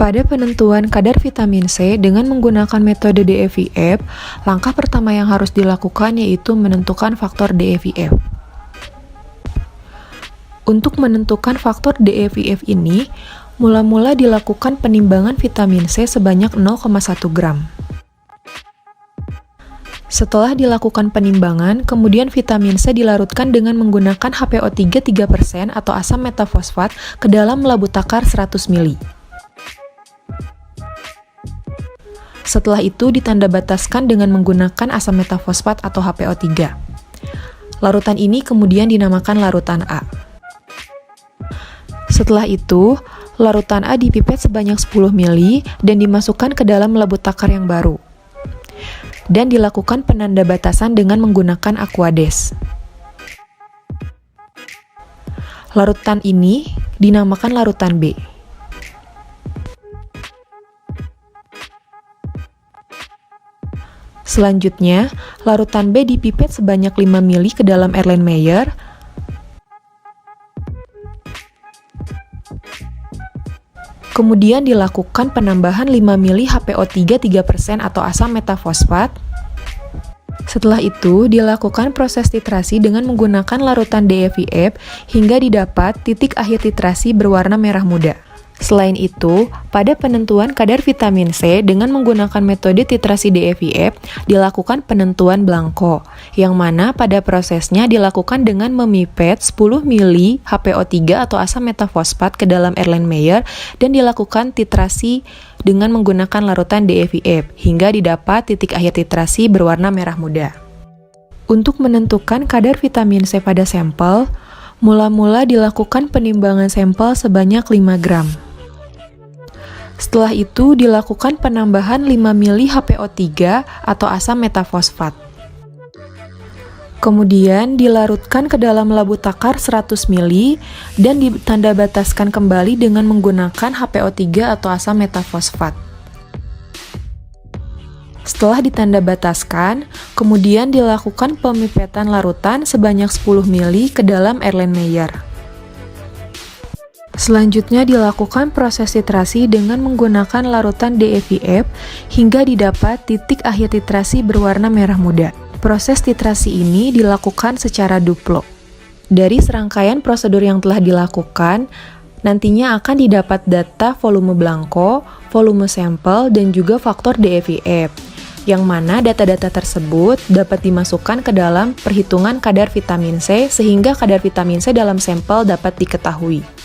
Pada penentuan kadar vitamin C dengan menggunakan metode DEVF, langkah pertama yang harus dilakukan yaitu menentukan faktor DEVF. Untuk menentukan faktor DEVF ini, mula-mula dilakukan penimbangan vitamin C sebanyak 0,1 gram. Setelah dilakukan penimbangan, kemudian vitamin C dilarutkan dengan menggunakan HPO3 3% atau asam metafosfat ke dalam labu takar 100 ml. Setelah itu ditandabataskan dengan menggunakan asam metafosfat atau HPO3. Larutan ini kemudian dinamakan larutan A. Setelah itu, larutan A dipipet sebanyak 10 ml dan dimasukkan ke dalam labu takar yang baru. Dan dilakukan penandabatasan dengan menggunakan Aquades. Larutan ini dinamakan larutan B. Selanjutnya, larutan B dipipet sebanyak 5 ml ke dalam Erlenmeyer. Kemudian dilakukan penambahan 5 ml HPO3 3% atau asam metafosfat. Setelah itu, dilakukan proses titrasi dengan menggunakan larutan DEVF hingga didapat titik akhir titrasi berwarna merah muda. Selain itu, pada penentuan kadar vitamin C dengan menggunakan metode titrasi DEVF dilakukan penentuan blanko, yang mana pada prosesnya dilakukan dengan memipet 10 ml HPO3 atau asam metafosfat ke dalam Erlenmeyer dan dilakukan titrasi dengan menggunakan larutan DEVF hingga didapat titik akhir titrasi berwarna merah muda. Untuk menentukan kadar vitamin C pada sampel, mula-mula dilakukan penimbangan sampel sebanyak 5 gram. Setelah itu dilakukan penambahan 5 ml HPO3 atau asam metafosfat. Kemudian dilarutkan ke dalam labu takar 100 ml dan ditandabataskan kembali dengan menggunakan HPO3 atau asam metafosfat. Setelah ditandabataskan, kemudian dilakukan pemipetan larutan sebanyak 10 ml ke dalam Erlenmeyer. Selanjutnya dilakukan proses titrasi dengan menggunakan larutan DEVF hingga didapat titik akhir titrasi berwarna merah muda. Proses titrasi ini dilakukan secara duplo. Dari serangkaian prosedur yang telah dilakukan, nantinya akan didapat data volume blanko, volume sampel, dan juga faktor DEVF, yang mana data-data tersebut dapat dimasukkan ke dalam perhitungan kadar vitamin C sehingga kadar vitamin C dalam sampel dapat diketahui.